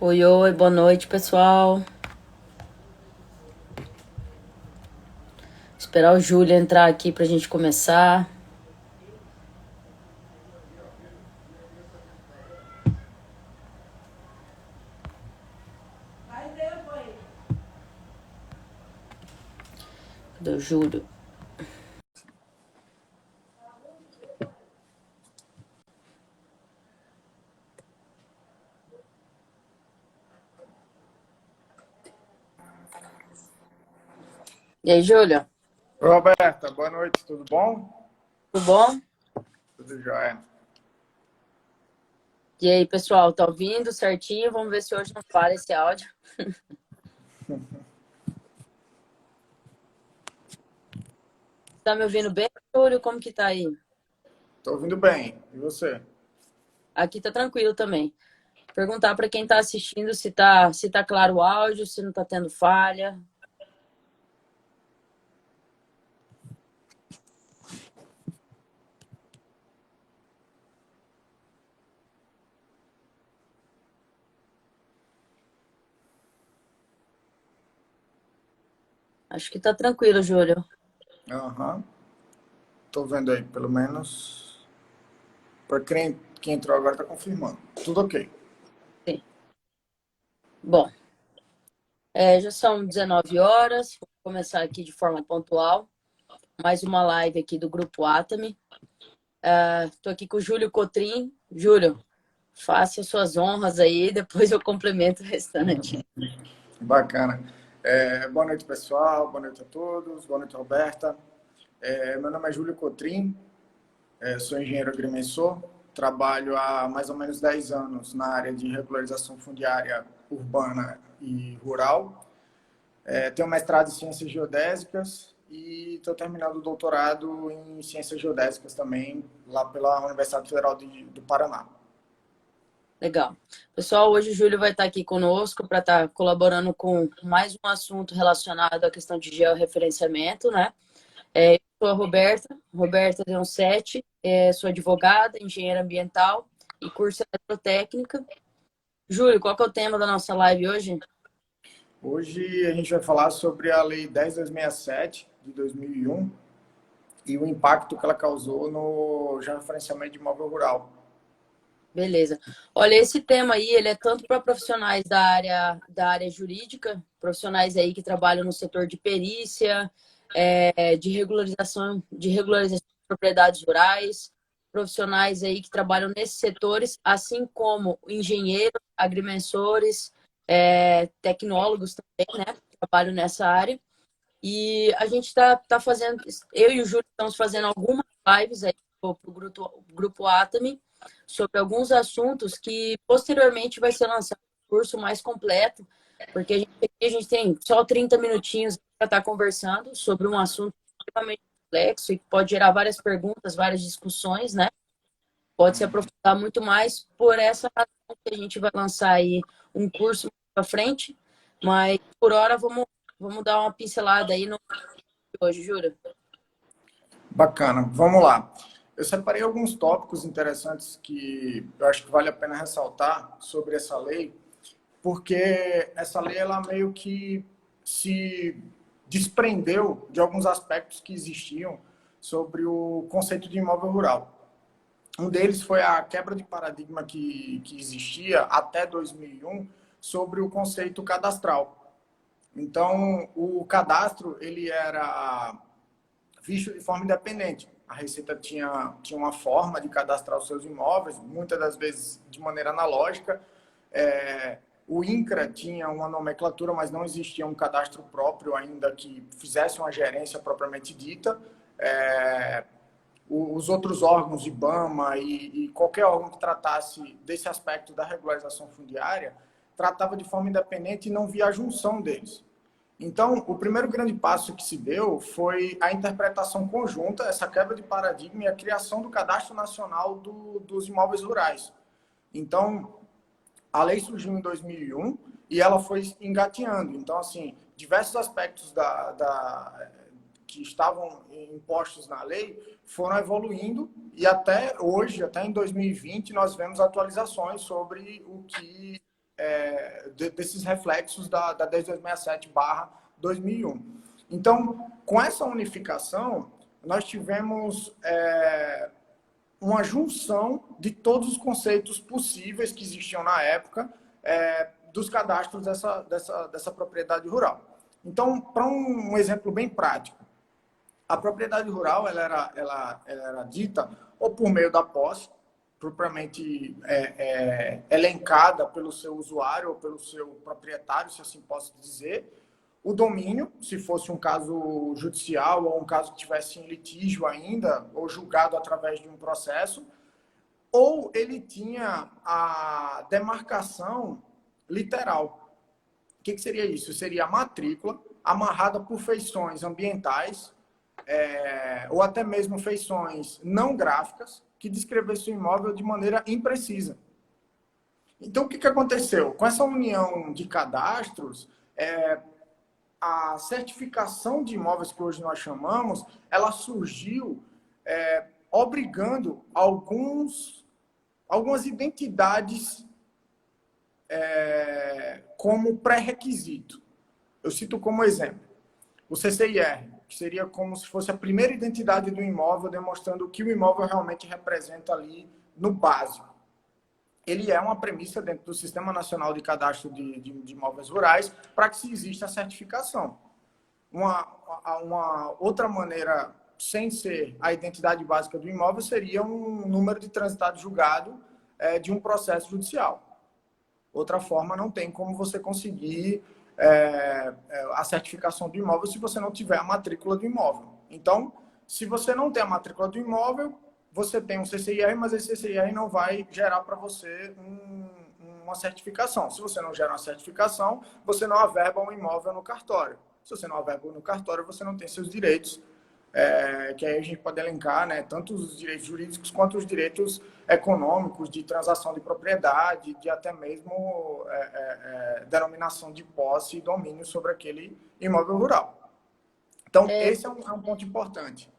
Oi, oi, boa noite, pessoal. Esperar o Júlio entrar aqui pra gente começar. Cadê o Júlio? E aí, Júlio? Roberta, boa noite, tudo bom? Tudo bom? Tudo jóia. E aí, pessoal, tá ouvindo certinho? Vamos ver se hoje não para esse áudio. Tá me ouvindo bem, Júlio? Como que tá aí? Tô ouvindo bem. E você? Aqui tá tranquilo também. Perguntar pra quem tá assistindo se tá claro o áudio, se não tá tendo falha. Acho que tá tranquilo, Júlio. Aham. Tô vendo aí, pelo menos. Para quem entrou agora tá confirmando. Tudo ok. Sim. Bom, já são 19 horas. Vou começar aqui de forma pontual. Mais uma live aqui do Grupo Atami. Estou aqui com o Júlio Cotrim. Júlio, faça suas honras aí, depois eu complemento o restante. Bacana. Boa noite, pessoal. Boa noite a todos. Boa noite, Roberta. Meu nome é Júlio Cotrim. Sou engenheiro agrimensor. Trabalho há mais ou menos 10 anos na área de regularização fundiária urbana e rural. Tenho mestrado em Ciências Geodésicas e estou terminando o doutorado em Ciências Geodésicas também, lá pela Universidade Federal do Paraná. Legal. Pessoal, hoje o Júlio vai estar aqui conosco para estar colaborando com mais um assunto relacionado à questão de georreferenciamento, né? Eu sou a Roberta Leoncetti, sou advogada, engenheira ambiental e curso eletrotécnica. Júlio, qual que é o tema da nossa live hoje? Hoje a gente vai falar sobre a Lei 10.267 de 2001 e o impacto que ela causou no georreferenciamento de imóvel rural. Beleza. Olha, esse tema aí, ele é tanto para profissionais da área jurídica, profissionais aí que trabalham no setor de perícia, de regularização de propriedades rurais, profissionais aí que trabalham nesses setores, assim como engenheiros, agrimensores, tecnólogos também, né, que trabalham nessa área. E a gente tá fazendo, eu e o Júlio estamos fazendo algumas lives aí pro grupo Atami sobre alguns assuntos que posteriormente vai ser lançado um curso mais completo, porque a gente tem só 30 minutinhos para estar conversando sobre um assunto extremamente complexo e que pode gerar várias perguntas, várias discussões, né? Pode se aprofundar muito mais por essa razão que a gente vai lançar aí um curso para frente, mas por hora vamos dar uma pincelada aí no hoje, Júlio. Bacana, vamos lá. Eu separei alguns tópicos interessantes que eu acho que vale a pena ressaltar sobre essa lei, porque essa lei ela meio que se desprendeu de alguns aspectos que existiam sobre o conceito de imóvel rural. Um deles foi a quebra de paradigma que existia até 2001 sobre o conceito cadastral. Então, o cadastro ele era visto de forma independente. A Receita tinha uma forma de cadastrar os seus imóveis, muitas das vezes de maneira analógica. O INCRA tinha uma nomenclatura, mas não existia um cadastro próprio ainda que fizesse uma gerência propriamente dita. Os outros órgãos, IBAMA e qualquer órgão que tratasse desse aspecto da regularização fundiária, tratava de forma independente e não via a junção deles. Então, o primeiro grande passo que se deu foi a interpretação conjunta, essa quebra de paradigma e a criação do Cadastro Nacional dos Imóveis Rurais. Então, a lei surgiu em 2001 e ela foi engateando. Então, assim, diversos aspectos que estavam impostos na lei foram evoluindo e até hoje, até em 2020, nós vemos atualizações sobre o que desses reflexos da 10267/2001. Então, com essa unificação, nós tivemos uma junção de todos os conceitos possíveis que existiam na época dos cadastros dessa propriedade rural. Então, para um exemplo bem prático, a propriedade rural ela era dita ou por meio da posse, propriamente elencada pelo seu usuário ou pelo seu proprietário, se assim posso dizer, o domínio, se fosse um caso judicial ou um caso que tivesse em litígio ainda, ou julgado através de um processo, ou ele tinha a demarcação literal. O que seria isso? Seria a matrícula amarrada por feições ambientais, ou até mesmo feições não gráficas, que descrevessem o imóvel de maneira imprecisa. Então, o que aconteceu? Com essa união de cadastros, a certificação de imóveis que hoje nós chamamos, ela surgiu obrigando algumas identidades como pré-requisito. Eu cito como exemplo o CCIR, que seria como se fosse a primeira identidade do imóvel, demonstrando o que o imóvel realmente representa ali no básico. Ele é uma premissa dentro do Sistema Nacional de Cadastro de Imóveis Rurais para que se exista a certificação. Uma outra maneira, sem ser a identidade básica do imóvel, seria um número de transitado julgado de um processo judicial. Outra forma, não tem como você conseguir a certificação do imóvel se você não tiver a matrícula do imóvel. Então, se você não tem a matrícula do imóvel, você tem um CCIR, mas esse CCIR não vai gerar para você uma certificação. Se você não gera uma certificação, você não averba um imóvel no cartório. Se você não averba no cartório, você não tem seus direitos, que aí a gente pode elencar, né, tanto os direitos jurídicos quanto os direitos econômicos, de transação de propriedade, de até mesmo denominação de posse e domínio sobre aquele imóvel rural. Então, esse é um ponto importante.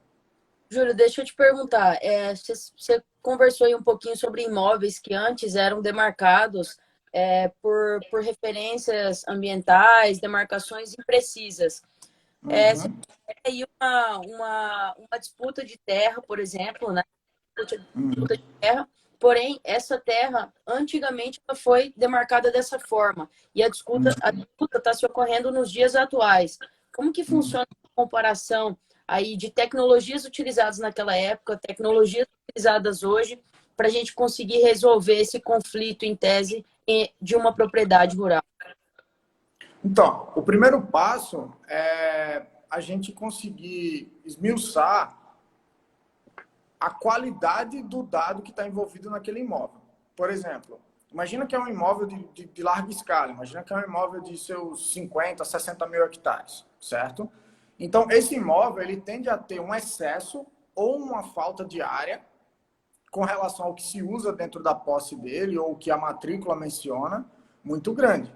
Júlio, deixa eu te perguntar, você conversou aí um pouquinho sobre imóveis que antes eram demarcados por referências ambientais, demarcações imprecisas. Você tem aí uma disputa de terra, por exemplo, né? Disputa de terra, porém, essa terra, antigamente, ela foi demarcada dessa forma, e a disputa está se ocorrendo nos dias atuais. Como que funciona a comparação aí de tecnologias utilizadas naquela época, tecnologias utilizadas hoje, para a gente conseguir resolver esse conflito em tese de uma propriedade rural? Então, o primeiro passo é a gente conseguir esmiuçar a qualidade do dado que está envolvido naquele imóvel. Por exemplo, imagina que é um imóvel de larga escala, imagina que é um imóvel de seus 50, 60 mil hectares, certo? Então, esse imóvel ele tende a ter um excesso ou uma falta de área com relação ao que se usa dentro da posse dele ou o que a matrícula menciona, muito grande.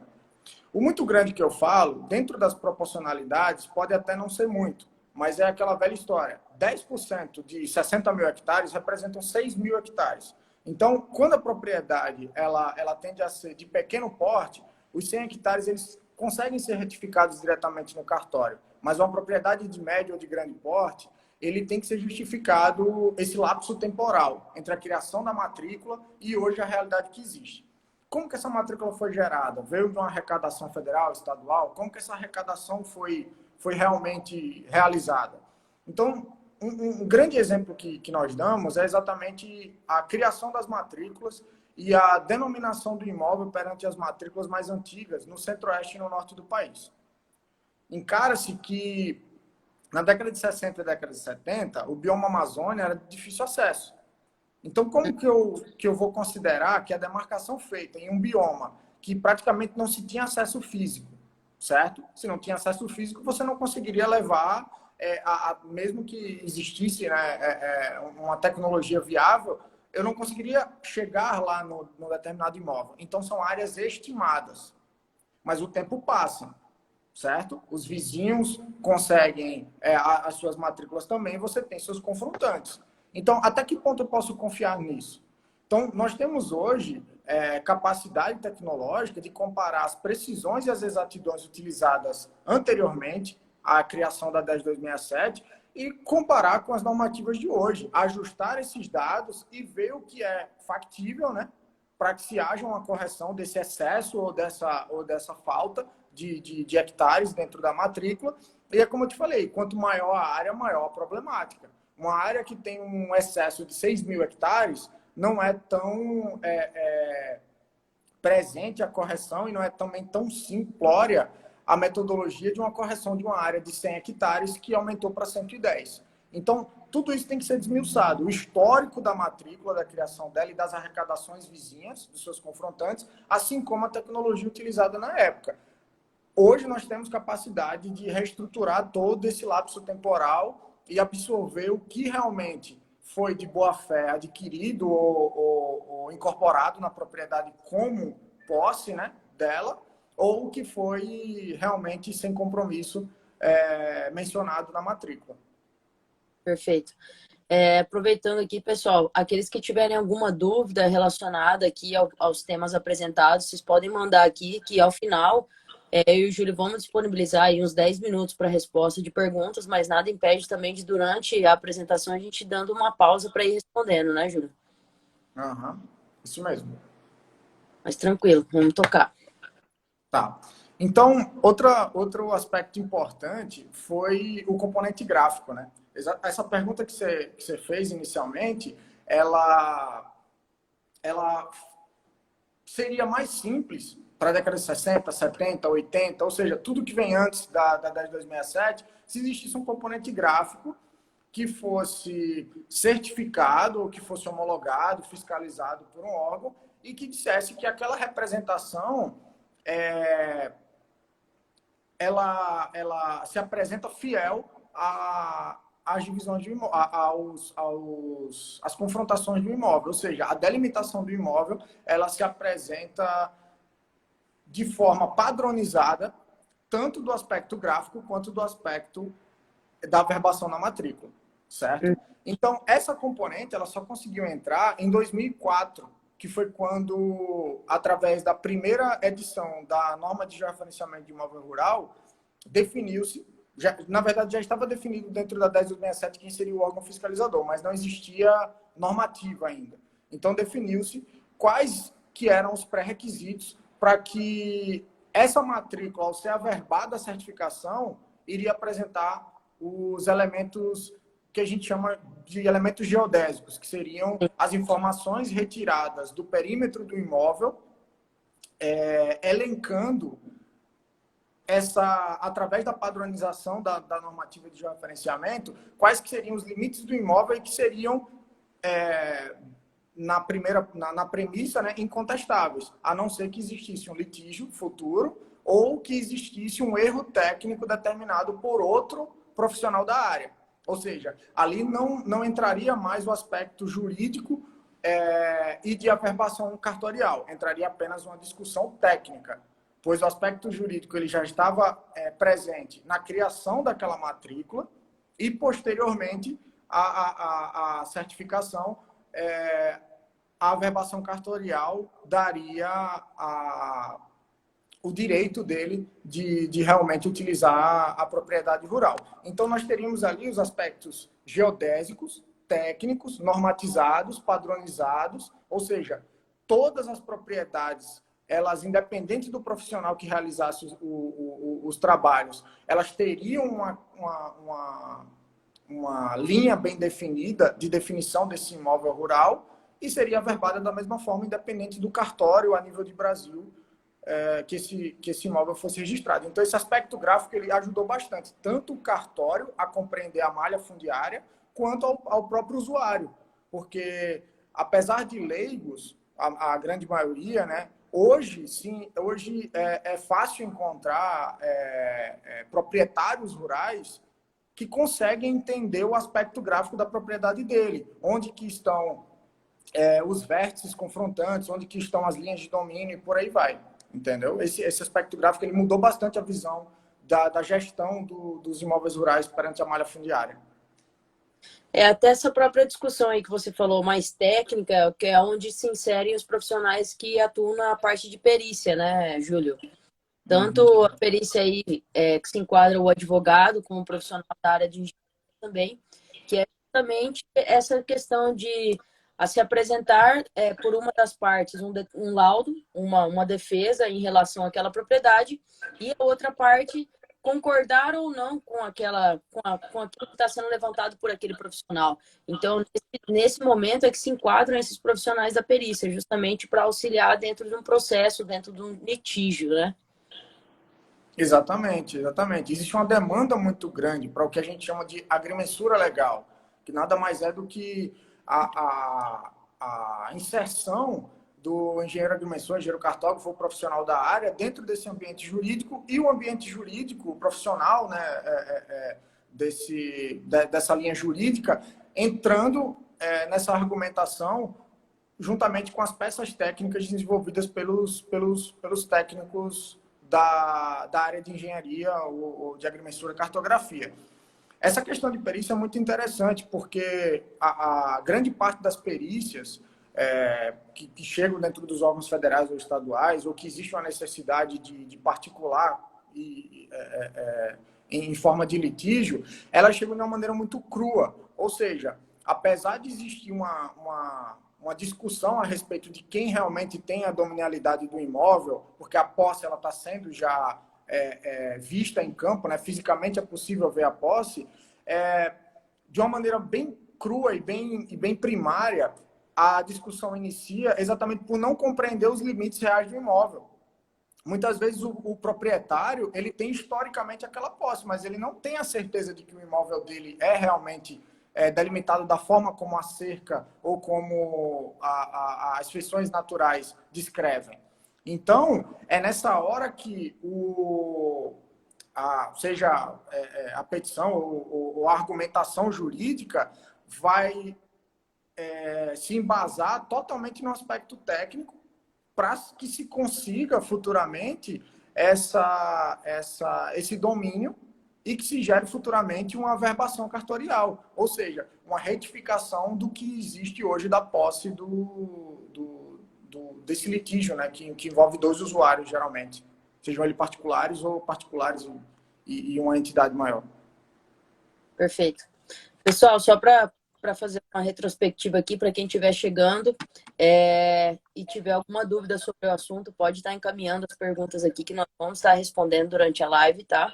O muito grande que eu falo, dentro das proporcionalidades, pode até não ser muito, mas é aquela velha história. 10% de 60 mil hectares representam 6 mil hectares. Então, quando a propriedade ela tende a ser de pequeno porte, os 100 hectares eles conseguem ser retificados diretamente no cartório. Mas uma propriedade de médio ou de grande porte, ele tem que ser justificado esse lapso temporal entre a criação da matrícula e hoje a realidade que existe. Como que essa matrícula foi gerada? Veio de uma arrecadação federal, estadual? Como que essa arrecadação foi realmente realizada? Então, um grande exemplo que nós damos é exatamente a criação das matrículas e a denominação do imóvel perante as matrículas mais antigas no centro-oeste e no norte do país. Encara-se que na década de 60 e década de 70, o bioma Amazônia era de difícil acesso. Então, como que eu vou considerar que a demarcação feita em um bioma que praticamente não se tinha acesso físico, certo? Se não tinha acesso físico, você não conseguiria levar, mesmo que existisse, né, uma tecnologia viável, eu não conseguiria chegar lá no determinado imóvel. Então, são áreas estimadas. Mas o tempo passa, certo? Os vizinhos conseguem as suas matrículas também, você tem seus confrontantes. Então, até que ponto eu posso confiar nisso? Então, nós temos hoje capacidade tecnológica de comparar as precisões e as exatidões utilizadas anteriormente à criação da 10267 e comparar com as normativas de hoje, ajustar esses dados e ver o que é factível, né, para que se haja uma correção desse excesso ou dessa falta de hectares dentro da matrícula. E é como eu te falei, quanto maior a área, maior a problemática. Uma área que tem um excesso de 6.000 hectares não é tão presente a correção e não é também tão simplória a metodologia de uma correção de uma área de 100 hectares que aumentou para 110. Então, tudo isso tem que ser desmiuçado. O histórico da matrícula, da criação dela e das arrecadações vizinhas, dos seus confrontantes, assim como a tecnologia utilizada na época. Hoje nós temos capacidade de reestruturar todo esse lapso temporal e absorver o que realmente foi de boa-fé adquirido ou incorporado na propriedade como posse, né, dela, ou o que foi realmente sem compromisso mencionado na matrícula. Perfeito. Aproveitando aqui, pessoal, aqueles que tiverem alguma dúvida relacionada aqui aos temas apresentados, vocês podem mandar aqui, que ao final eu e o Júlio vamos disponibilizar aí uns 10 minutos para resposta de perguntas, mas nada impede também de, durante a apresentação, a gente dando uma pausa para ir respondendo, né, Júlio? Uhum. Isso mesmo. Mas tranquilo, vamos tocar. Tá. Então, outro aspecto importante foi o componente gráfico, né? Essa pergunta que você fez inicialmente, ela seria mais simples para a década de 60, 70, 80, ou seja, tudo que vem antes da 10267, se existisse um componente gráfico que fosse certificado ou que fosse homologado, fiscalizado por um órgão e que dissesse que aquela representação ela se apresenta fiel às divisões de às confrontações do imóvel, ou seja, a delimitação do imóvel ela se apresenta de forma padronizada, tanto do aspecto gráfico quanto do aspecto da averbação na matrícula, certo? Então, essa componente ela só conseguiu entrar em 2004, que foi quando, através da primeira edição da norma de georreferenciamento de imóvel rural, definiu-se, na verdade já estava definido dentro da 10267 quem seria o órgão fiscalizador, mas não existia normativa ainda. Então definiu-se quais que eram os pré-requisitos para que essa matrícula, ao ser averbada a certificação, iria apresentar os elementos que a gente chama de elementos geodésicos, que seriam as informações retiradas do perímetro do imóvel, elencando através da padronização da normativa de georreferenciamento, quais que seriam os limites do imóvel e que seriam, na premissa, né, incontestáveis, a não ser que existisse um litígio futuro ou que existisse um erro técnico determinado por outro profissional da área. Ou seja, ali não entraria mais o aspecto jurídico e de averbação cartorial, entraria apenas uma discussão técnica, pois o aspecto jurídico ele já estava presente na criação daquela matrícula e, posteriormente, a certificação, a averbação cartorial daria o direito dele de realmente utilizar a propriedade rural. Então, nós teríamos ali os aspectos geodésicos, técnicos, normatizados, padronizados, ou seja, todas as propriedades, elas, independente do profissional que realizasse os trabalhos, elas teriam uma linha bem definida de definição desse imóvel rural e seria averbada da mesma forma, independente do cartório a nível de Brasil, que esse imóvel fosse registrado. Então, esse aspecto gráfico ele ajudou bastante, tanto o cartório a compreender a malha fundiária, quanto ao próprio usuário. Porque, apesar de leigos, a grande maioria, né, hoje é fácil encontrar proprietários rurais que conseguem entender o aspecto gráfico da propriedade dele, onde que estão os vértices confrontantes, onde que estão as linhas de domínio e por aí vai. Entendeu? Esse aspecto gráfico ele mudou bastante a visão da gestão dos imóveis rurais perante a malha fundiária. Até essa própria discussão aí que você falou, mais técnica, que é onde se inserem os profissionais que atuam na parte de perícia, né, Júlio? Tanto a perícia aí que se enquadra o advogado como o profissional da área de engenharia também, que é justamente essa questão de a se apresentar por uma das partes um laudo, uma defesa em relação àquela propriedade, e a outra parte concordar ou não com com aquilo que está sendo levantado por aquele profissional. Então, nesse momento é que se enquadram esses profissionais da perícia, justamente para auxiliar dentro de um processo, dentro de um litígio, né? Exatamente, exatamente. Existe uma demanda muito grande para o que a gente chama de agrimensura legal, que nada mais é do que a inserção do engenheiro agrimensor, engenheiro cartógrafo ou profissional da área dentro desse ambiente jurídico, e o ambiente jurídico profissional, né, dessa linha jurídica, entrando nessa argumentação juntamente com as peças técnicas desenvolvidas pelos técnicos da área de engenharia ou de agrimensura e cartografia. Essa questão de perícia é muito interessante, porque a grande parte das perícias que chegam dentro dos órgãos federais ou estaduais, ou que existe uma necessidade de particular em forma de litígio, elas chegam de uma maneira muito crua. Ou seja, apesar de existir uma discussão a respeito de quem realmente tem a dominialidade do imóvel, porque a posse ela está sendo já vista em campo, né? Fisicamente é possível ver a posse, de uma maneira bem crua e bem primária, a discussão inicia exatamente por não compreender os limites reais do imóvel. Muitas vezes o proprietário ele tem historicamente aquela posse, mas ele não tem a certeza de que o imóvel dele é realmente delimitado da forma como a cerca ou como as feições naturais descrevem. Então, é nessa hora que seja a petição ou a argumentação jurídica vai se embasar totalmente no aspecto técnico para que se consiga futuramente esse domínio e que se gere futuramente uma averbação cartorial, ou seja, uma retificação do que existe hoje da posse desse litígio, né, que envolve dois usuários, geralmente, sejam eles particulares ou particulares e uma entidade maior. Perfeito. Pessoal, só para fazer uma retrospectiva aqui, para quem estiver chegando e tiver alguma dúvida sobre o assunto, pode estar encaminhando as perguntas aqui que nós vamos estar respondendo durante a live, tá?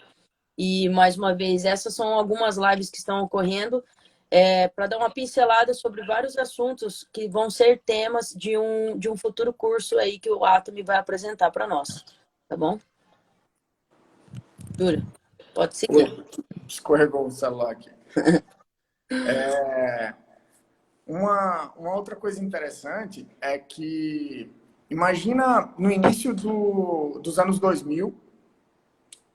E, mais uma vez, essas são algumas lives que estão ocorrendo para dar uma pincelada sobre vários assuntos que vão ser temas de um futuro curso aí que o Atomy vai apresentar para nós, tá bom? Júlio, pode seguir. Escorregou o celular aqui. Uma outra coisa interessante é que, imagina no início dos anos 2000,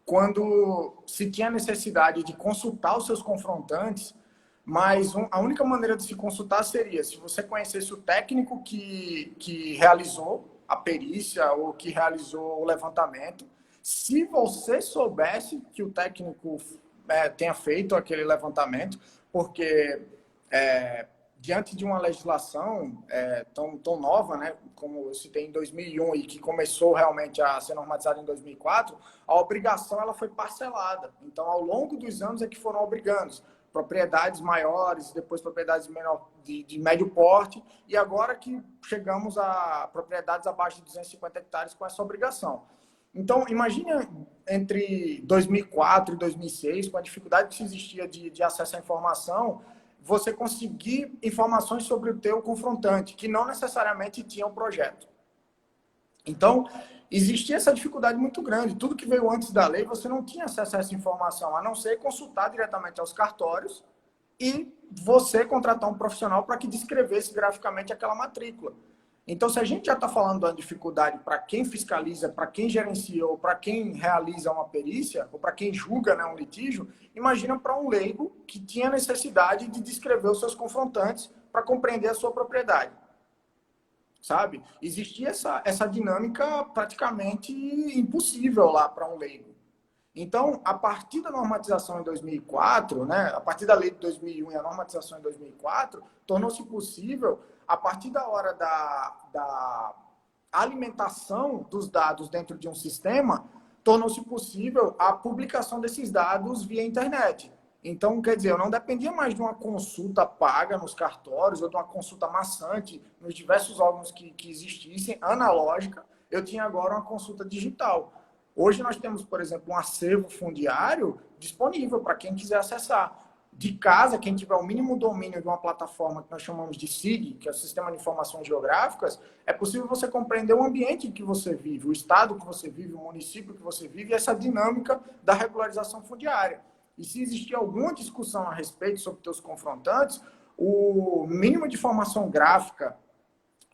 quando se tinha necessidade de consultar os seus confrontantes, mas a única maneira de se consultar seria se você conhecesse o técnico que realizou a perícia ou que realizou o levantamento, se você soubesse que o técnico tenha feito aquele levantamento, porque diante de uma legislação tão nova, né, como eu citei em 2001 e que começou realmente a ser normatizada em 2004, a obrigação ela foi parcelada. Então, ao longo dos anos é que foram obrigando propriedades maiores, depois propriedades de médio porte, e agora que chegamos a propriedades abaixo de 250 hectares com essa obrigação. Então, imagina entre 2004 e 2006, com a dificuldade que existia de acesso à informação, você conseguir informações sobre o teu confrontante, que não necessariamente tinha um projeto. Então, existia essa dificuldade muito grande. Tudo que veio antes da lei, você não tinha acesso a essa informação, a não ser consultar diretamente aos cartórios e você contratar um profissional para que descrevesse graficamente aquela matrícula. Então, se a gente já está falando da dificuldade para quem fiscaliza, para quem gerencia ou para quem realiza uma perícia, ou para quem julga, né, um litígio, imagina para um leigo que tinha necessidade de descrever os seus confrontantes para compreender a sua propriedade. Sabe? Existia essa dinâmica praticamente impossível lá para um leigo. Então, a partir da normatização em 2004, né, a partir da lei de 2001 e a normatização em 2004, tornou-se possível, a partir da hora da alimentação dos dados dentro de um sistema, tornou-se possível a publicação desses dados via internet. Então, quer dizer, eu não dependia mais de uma consulta paga nos cartórios ou de uma consulta maçante nos diversos órgãos que existissem, analógica. Eu tinha agora uma consulta digital. Hoje nós temos, por exemplo, um acervo fundiário disponível para quem quiser acessar. De casa, quem tiver o mínimo domínio de uma plataforma que nós chamamos de SIG, que é o Sistema de Informações Geográficas, é possível você compreender o ambiente em que você vive, o estado que você vive, o município que você vive e essa dinâmica da regularização fundiária. E se existir alguma discussão a respeito sobre teus confrontantes, o mínimo de informação gráfica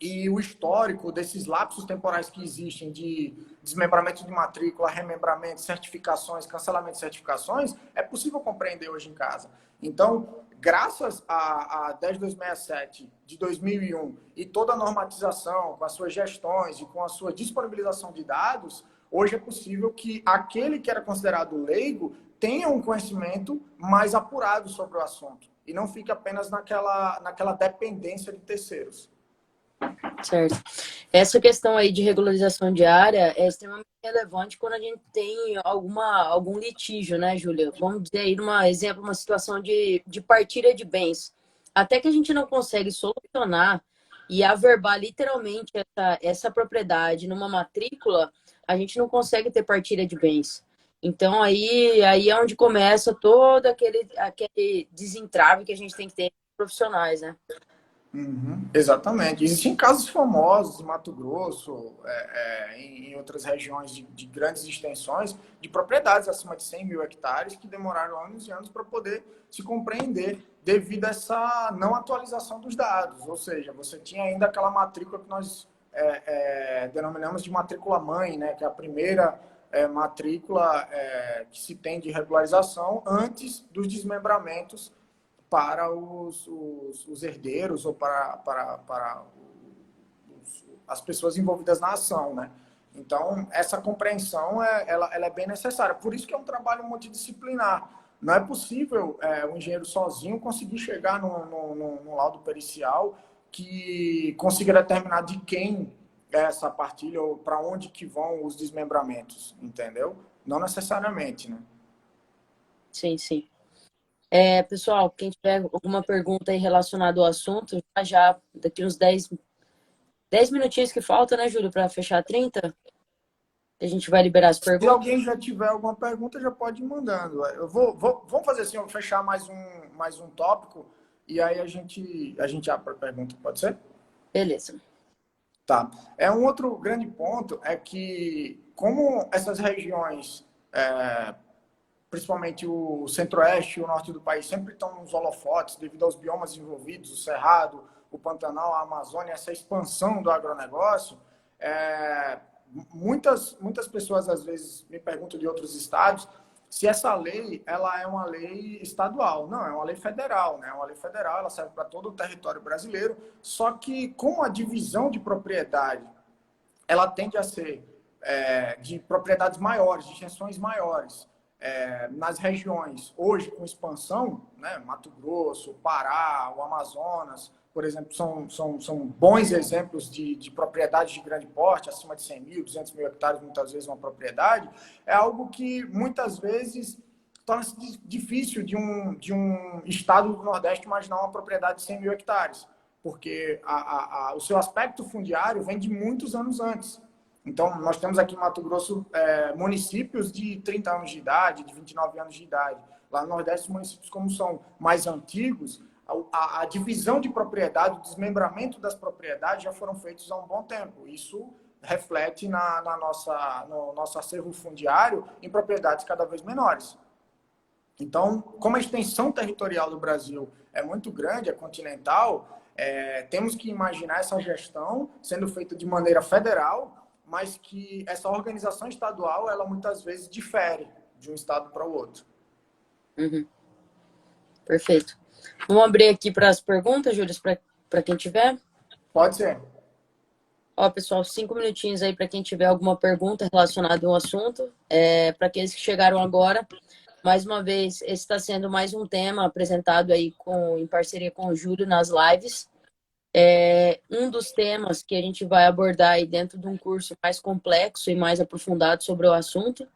e o histórico desses lapsos temporais que existem de desmembramento de matrícula, remembramento, certificações, cancelamento de certificações, é possível compreender hoje em casa. Então, graças a 10267 de 2001 e toda a normatização, com as suas gestões e com a sua disponibilização de dados, hoje é possível que aquele que era considerado leigo tenha um conhecimento mais apurado sobre o assunto e não fique apenas naquela dependência de terceiros. Certo. Essa questão aí de regularização diária é extremamente relevante quando a gente tem algum litígio, né, Júlia? Vamos dizer aí, exemplo, uma situação de partilha de bens. Até que a gente não consegue solucionar e averbar literalmente essa propriedade numa matrícula, a gente não consegue ter partilha de bens. Então, aí é onde começa todo aquele desentrave que a gente tem que ter profissionais, né? Uhum, exatamente. Existem casos famosos em Mato Grosso, em outras regiões de grandes extensões, de propriedades acima de 100 mil hectares que demoraram anos e anos para poder se compreender devido a essa não atualização dos dados. Ou seja, você tinha ainda aquela matrícula que nós denominamos de matrícula mãe, né, que é a primeira matrícula que se tem de regularização antes dos desmembramentos para os herdeiros ou para as pessoas envolvidas na ação, né? Então, essa compreensão ela é bem necessária. Por isso que é um trabalho multidisciplinar. Não é possível o engenheiro sozinho conseguir chegar no laudo pericial que consiga determinar de quem é essa partilha ou para onde que vão os desmembramentos, entendeu? Não necessariamente, né? Sim, sim. Pessoal, quem tiver alguma pergunta aí relacionada ao assunto, daqui uns 10 minutinhos que falta, né, Júlio, para fechar 30, a gente vai liberar as Se perguntas. alguém já tiver alguma pergunta, já pode ir mandando. Vamos fazer assim, eu vou fechar mais um tópico e aí a gente abre para pergunta, pode ser? Beleza. Tá. Um outro grande ponto é que, como essas regiões, principalmente o centro-oeste e o norte do país, sempre estão nos holofotes devido aos biomas envolvidos, o Cerrado, o Pantanal, a Amazônia, essa expansão do agronegócio, muitas pessoas às vezes me perguntam de outros estados se essa lei ela é uma lei estadual. Não, é uma lei federal, né? É uma lei federal, ela serve para todo o território brasileiro, só que como a divisão de propriedade ela tende a ser de propriedades maiores, de extensões maiores, nas regiões hoje com expansão, né? Mato Grosso, Pará, o Amazonas, por exemplo, são bons exemplos de propriedades de grande porte, acima de 100 mil, 200 mil hectares, muitas vezes uma propriedade, é algo que muitas vezes torna-se difícil de um estado do Nordeste imaginar uma propriedade de 100 mil hectares, porque o seu aspecto fundiário vem de muitos anos antes. Então, nós temos aqui em Mato Grosso municípios de 30 anos de idade, de 29 anos de idade. Lá no Nordeste, os municípios, como são mais antigos, a divisão de propriedade, o desmembramento das propriedades já foram feitos há um bom tempo. Isso reflete no nosso acervo fundiário em propriedades cada vez menores. Então, como a extensão territorial do Brasil é muito grande, é continental, temos que imaginar essa gestão sendo feita de maneira federal, mas que essa organização estadual, ela muitas vezes difere de um estado para o outro. Uhum. Perfeito. Vamos abrir aqui para as perguntas, Júlio, para quem tiver? Pode ser. Ó, pessoal, 5 minutinhos aí para quem tiver alguma pergunta relacionada ao assunto. Para aqueles que chegaram agora, mais uma vez, esse está sendo mais um tema apresentado aí em parceria com o Júlio nas lives. Um dos temas que a gente vai abordar aí dentro de um curso mais complexo e mais aprofundado sobre o assunto,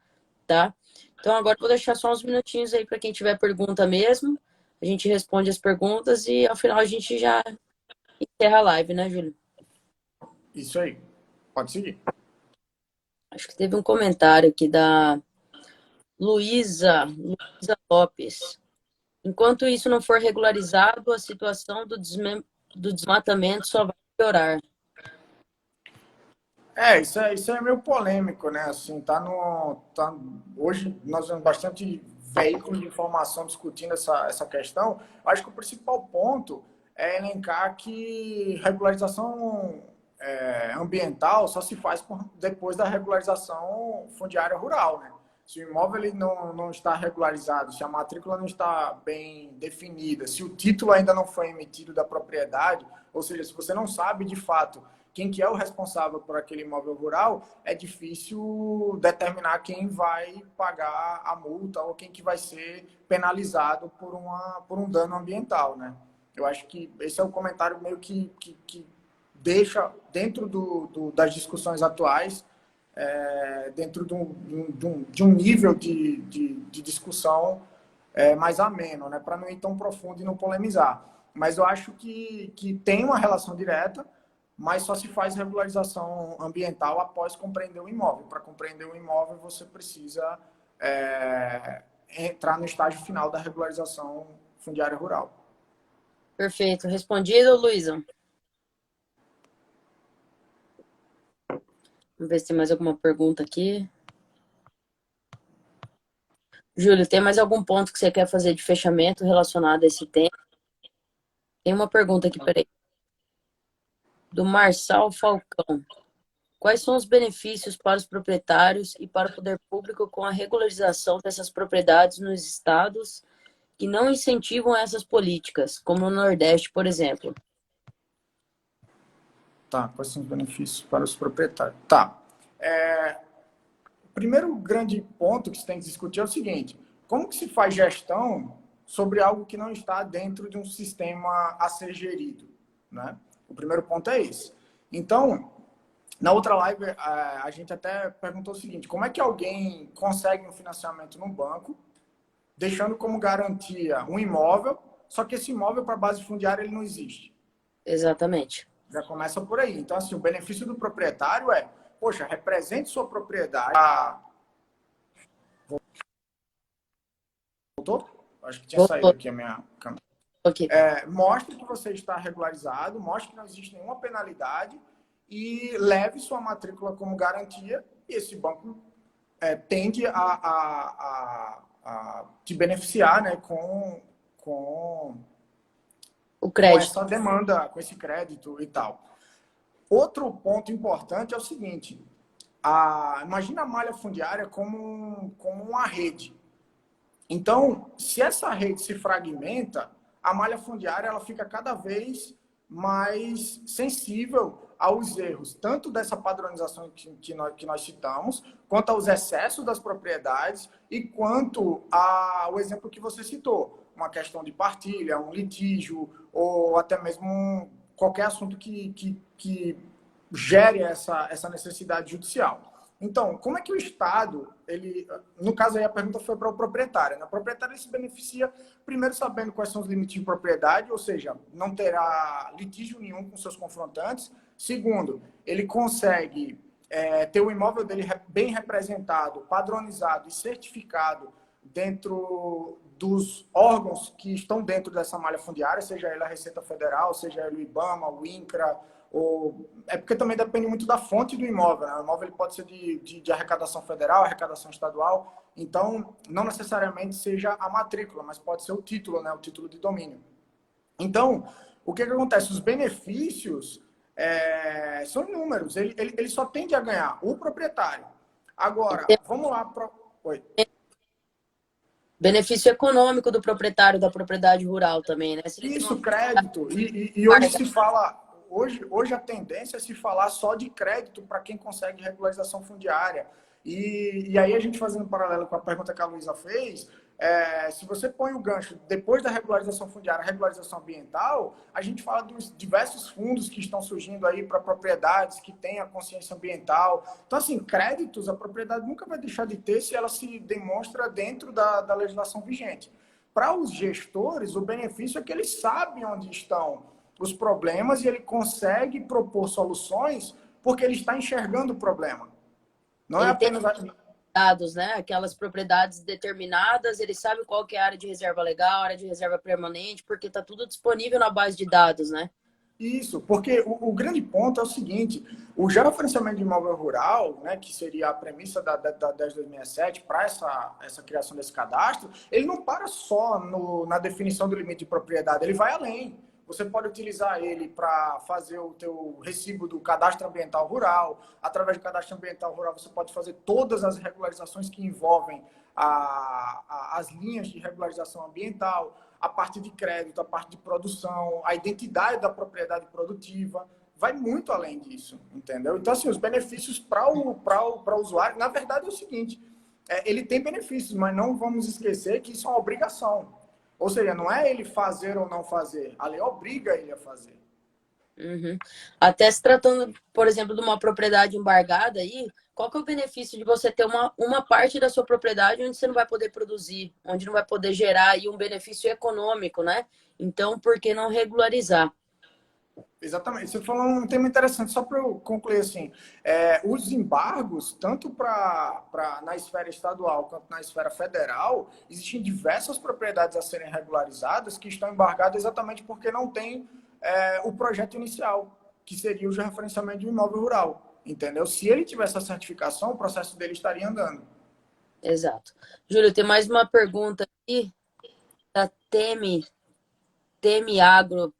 tá? Então, agora eu vou deixar só uns minutinhos aí para quem tiver pergunta mesmo. A gente responde as perguntas e, ao final, a gente já encerra a live, né, Júlio? Isso aí. Pode seguir. Acho que teve um comentário aqui da Luísa Lopes. Enquanto isso não for regularizado, a situação do desmatamento só vai piorar. Isso é meio polêmico, né? Assim, hoje nós vemos bastante veículos de informação discutindo essa questão. Acho que o principal ponto é elencar que regularização ambiental só se faz depois da regularização fundiária rural, né? Se o imóvel ele não está regularizado, se a matrícula não está bem definida, se o título ainda não foi emitido da propriedade, ou seja, se você não sabe de fato quem que é o responsável por aquele imóvel rural, é difícil determinar quem vai pagar a multa ou quem que vai ser penalizado por um dano ambiental, né? Eu acho que esse é o comentário meio que deixa dentro das discussões atuais, dentro de um nível de discussão mais ameno, né? Para não ir tão profundo e não polemizar. Mas eu acho que tem uma relação direta, mas só se faz regularização ambiental após compreender o imóvel. Para compreender o imóvel, você precisa entrar no estágio final da regularização fundiária rural. Perfeito. Respondido, Luísa? Vamos ver se tem mais alguma pergunta aqui. Júlio, tem mais algum ponto que você quer fazer de fechamento relacionado a esse tema? Tem uma pergunta aqui, peraí. Do Marçal Falcão. Quais são os benefícios para os proprietários e para o poder público com a regularização dessas propriedades nos estados que não incentivam essas políticas, como no Nordeste, por exemplo? Tá, quais são os benefícios para os proprietários? Tá. O primeiro grande ponto que se tem que discutir é o seguinte: como que se faz gestão sobre algo que não está dentro de um sistema a ser gerido, né? O primeiro ponto é esse. Então, na outra live, a gente até perguntou o seguinte: como é que alguém consegue um financiamento no banco, deixando como garantia um imóvel, só que esse imóvel para base fundiária ele não existe? Exatamente. Já começa por aí. Então, assim, o benefício do proprietário é, poxa, represente sua propriedade. Voltou? Acho que tinha saído Voltou aqui a minha câmera. aqui. Mostre que você está regularizado, mostre que não existe nenhuma penalidade e leve sua matrícula como garantia, e esse banco tende a te beneficiar, né, O com crédito. essa demanda, com esse crédito e tal. Outro ponto importante é o seguinte: imagina a malha fundiária como uma rede. Então, se essa rede se fragmenta, a malha fundiária ela fica cada vez mais sensível aos erros, tanto dessa padronização que nós citamos, quanto aos excessos das propriedades e quanto ao exemplo que você citou, uma questão de partilha, um litígio, ou até mesmo qualquer assunto que gere essa necessidade judicial. Então, como é que o Estado, no caso aí a pergunta foi para o proprietário, né? O proprietário ele se beneficia, primeiro, sabendo quais são os limites de propriedade, ou seja, não terá litígio nenhum com seus confrontantes. Segundo, ele consegue ter o imóvel dele bem representado, padronizado e certificado dentro dos órgãos que estão dentro dessa malha fundiária, seja ele a Receita Federal, seja ele o IBAMA, o INCRA, é porque também depende muito da fonte do imóvel, né? O imóvel ele pode ser de arrecadação federal, arrecadação estadual, então não necessariamente seja a matrícula, mas pode ser o título, né? O título de domínio. Então, o que acontece? Os benefícios são inúmeros, ele só tende a ganhar o proprietário. Agora, vamos lá para... Oi. Benefício econômico do proprietário da propriedade rural também, né? Se ele tem Isso, uma crédito. E hoje se fala... hoje a tendência é se falar só de crédito para quem consegue regularização fundiária. E aí a gente fazendo um paralelo com a pergunta que a Luísa fez, se você põe o gancho depois da regularização fundiária, regularização ambiental, a gente fala dos diversos fundos que estão surgindo aí para propriedades que têm a consciência ambiental. Então, assim, créditos, a propriedade nunca vai deixar de ter se ela se demonstra dentro da legislação vigente. Para os gestores, o benefício é que eles sabem onde estão os problemas e ele consegue propor soluções porque ele está enxergando o problema. Não é Ele tem apenas dados, né? Aquelas propriedades determinadas, ele sabe qual que é a área de reserva legal, a área de reserva permanente, porque está tudo disponível na base de dados, né? isso, porque o grande ponto é o seguinte, o georreferenciamento de imóvel rural, né, que seria a premissa da 10.2007 para essa criação desse cadastro, ele não para só na definição do limite de propriedade, ele vai além. Você pode utilizar ele para fazer o teu recibo do cadastro ambiental rural. Através do cadastro ambiental rural, você pode fazer todas as regularizações que envolvem as linhas de regularização ambiental, a parte de crédito, a parte de produção, a identidade da propriedade produtiva. Vai muito além disso, entendeu? Então, assim, os benefícios para o usuário, na verdade, é o seguinte, ele tem benefícios, mas não vamos esquecer que isso é uma obrigação. Ou seja, não é ele fazer ou não fazer, a lei obriga ele a fazer. Uhum. Até se tratando, por exemplo, de uma propriedade embargada aí, qual que é o benefício de você ter uma parte da sua propriedade onde você não vai poder produzir, onde não vai poder gerar aí um benefício econômico, né? Então, por que não regularizar? Exatamente. Você falou um tema interessante, só para eu concluir assim, os embargos, tanto na esfera estadual quanto na esfera federal, existem diversas propriedades a serem regularizadas que estão embargadas exatamente porque não tem o projeto inicial, que seria o referenciamento de um imóvel rural, entendeu? Se ele tivesse a certificação, o processo dele estaria andando. Exato. Júlio, tem mais uma pergunta aqui da Temi Agro.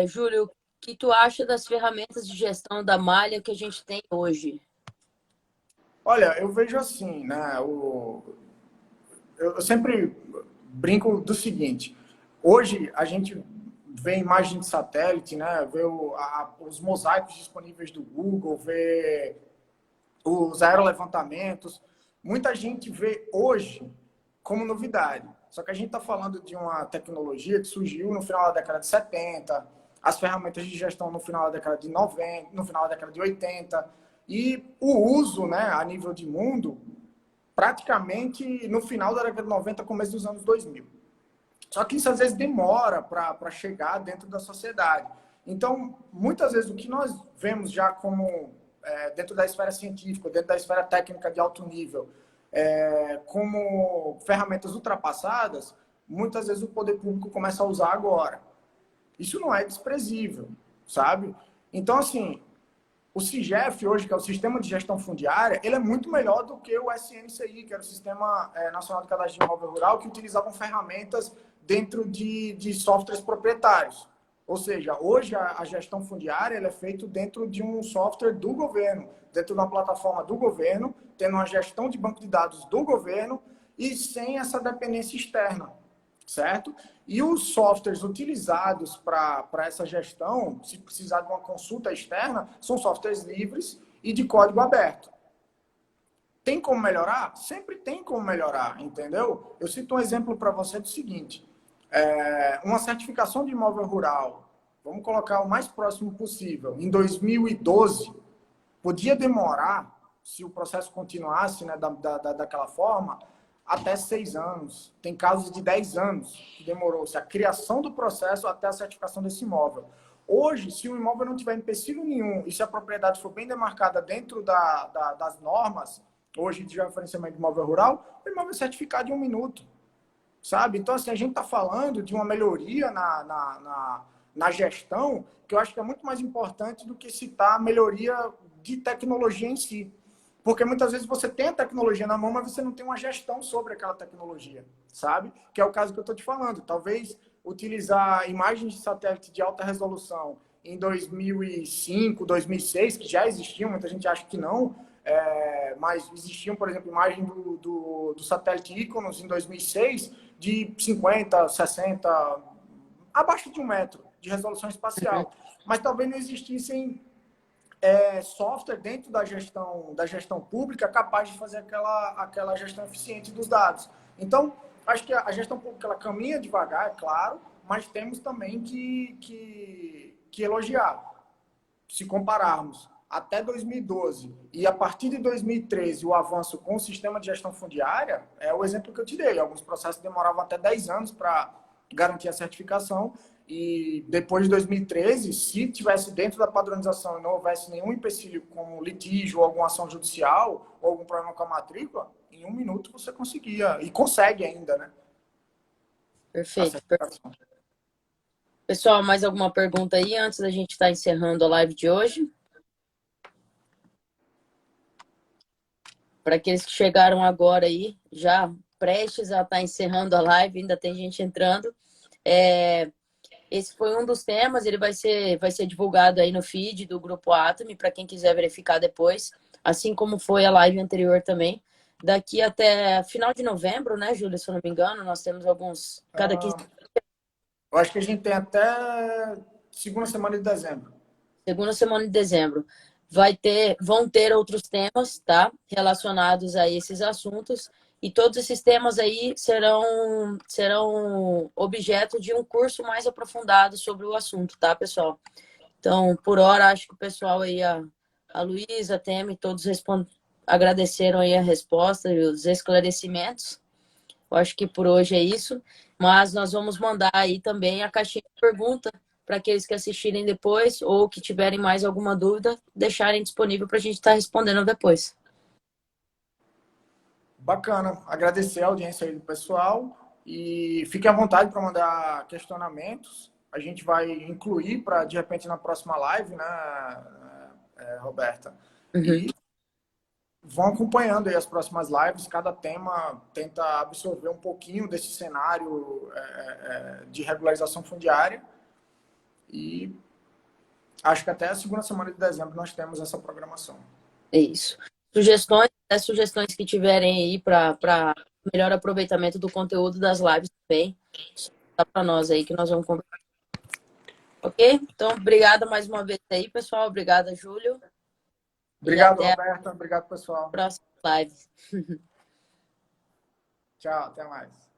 Júlio, o que tu acha das ferramentas de gestão da malha que a gente tem hoje? Olha, eu vejo assim, né? Eu sempre brinco do seguinte: hoje a gente vê imagem de satélite, né? Vê os mosaicos disponíveis do Google, vê os aerolevantamentos. Muita gente vê hoje como novidade. Só que a gente está falando de uma tecnologia que surgiu no final da década de 70, as ferramentas de gestão no final da década de 90, no final da década de 80, e o uso, né, a nível de mundo, praticamente no final da década de 90, começo dos anos 2000. Só que isso às vezes demora para chegar dentro da sociedade. Então, muitas vezes o que nós vemos já como dentro da esfera científica, dentro da esfera técnica de alto nível, como ferramentas ultrapassadas, muitas vezes o poder público começa a usar agora. Isso não é desprezível, sabe? Então, assim, o SIGEF hoje, que é o Sistema de Gestão Fundiária, ele é muito melhor do que o SNCI, que era o Sistema Nacional de Cadastro de Imóvel Rural, que utilizavam ferramentas dentro de softwares proprietários. Ou seja, hoje a gestão fundiária ela é feita dentro de um software do governo, dentro de uma plataforma do governo, tendo uma gestão de banco de dados do governo e sem essa dependência externa, certo? E os softwares utilizados para essa gestão, se precisar de uma consulta externa, são softwares livres e de código aberto. Tem como melhorar? Sempre tem como melhorar, entendeu? Eu cito um exemplo para você do seguinte. Uma certificação de imóvel rural, vamos colocar o mais próximo possível, em 2012, podia demorar, se o processo continuasse, né, daquela forma, até 6 anos. Tem casos de 10 anos que demorou-se a criação do processo até a certificação desse imóvel. Hoje, se o imóvel não tiver empecilho nenhum e se a propriedade for bem demarcada dentro das normas, hoje de referenciamento de imóvel rural, o imóvel é certificado em 1 minuto. Sabe? Então, assim, a gente está falando de uma melhoria na gestão que eu acho que é muito mais importante do que citar a melhoria de tecnologia em si. Porque muitas vezes você tem a tecnologia na mão, mas você não tem uma gestão sobre aquela tecnologia, sabe? Que é o caso que eu estou te falando. Talvez utilizar imagens de satélite de alta resolução em 2005, 2006, que já existiam, muita gente acha que não, mas existiam, por exemplo, imagens do satélite Iconos em 2006 de 50, 60, abaixo de 1 metro. de resolução espacial. Mas talvez não existissem software dentro da gestão pública capaz de fazer aquela gestão eficiente dos dados. Então, acho que a gestão pública ela caminha devagar, é claro, mas temos também que elogiar. Se compararmos até 2012 e a partir de 2013 o avanço com o sistema de gestão fundiária, é o exemplo que eu te dei. Alguns processos demoravam até 10 anos para garantir a certificação e depois de 2013, se tivesse dentro da padronização e não houvesse nenhum empecilho como litígio ou alguma ação judicial ou algum problema com a matrícula, em 1 minuto você conseguia e consegue ainda, né? Perfeito. Pessoal, mais alguma pergunta aí antes da gente estar encerrando a live de hoje? Para aqueles que chegaram agora aí, já prestes a estar encerrando a live, ainda tem gente entrando. Esse foi um dos temas, ele vai ser divulgado aí no feed do Grupo Atomy, para quem quiser verificar depois, assim como foi a live anterior também. Daqui até final de novembro, né, Júlia, se eu não me engano, nós temos alguns... Cada 15... Eu acho que a gente tem até segunda semana de dezembro. Segunda semana de dezembro. Vão ter outros temas, tá? Relacionados a esses assuntos. E todos esses temas aí serão objeto de um curso mais aprofundado sobre o assunto, tá, pessoal? Então, por hora, acho que o pessoal aí, a Luísa, a Temi, todos agradeceram aí a resposta e os esclarecimentos. Eu acho que por hoje é isso. Mas nós vamos mandar aí também a caixinha de pergunta para aqueles que assistirem depois ou que tiverem mais alguma dúvida, deixarem disponível para a gente estar respondendo depois. Bacana. Agradecer a audiência aí do pessoal e fique à vontade para mandar questionamentos. A gente vai incluir para, de repente, na próxima live, né, Roberta? Uhum. E vão acompanhando aí as próximas lives. Cada tema tenta absorver um pouquinho desse cenário de regularização fundiária. E acho que até a segunda semana de dezembro nós temos essa programação. É isso. Sugestões que tiverem aí para melhor aproveitamento do conteúdo das lives também, dá para nós aí que nós vamos conversar. Ok? Então, obrigada mais uma vez aí, pessoal. Obrigada, Júlio. Obrigado, Roberta. Obrigado, pessoal. Próxima live. Tchau, até mais.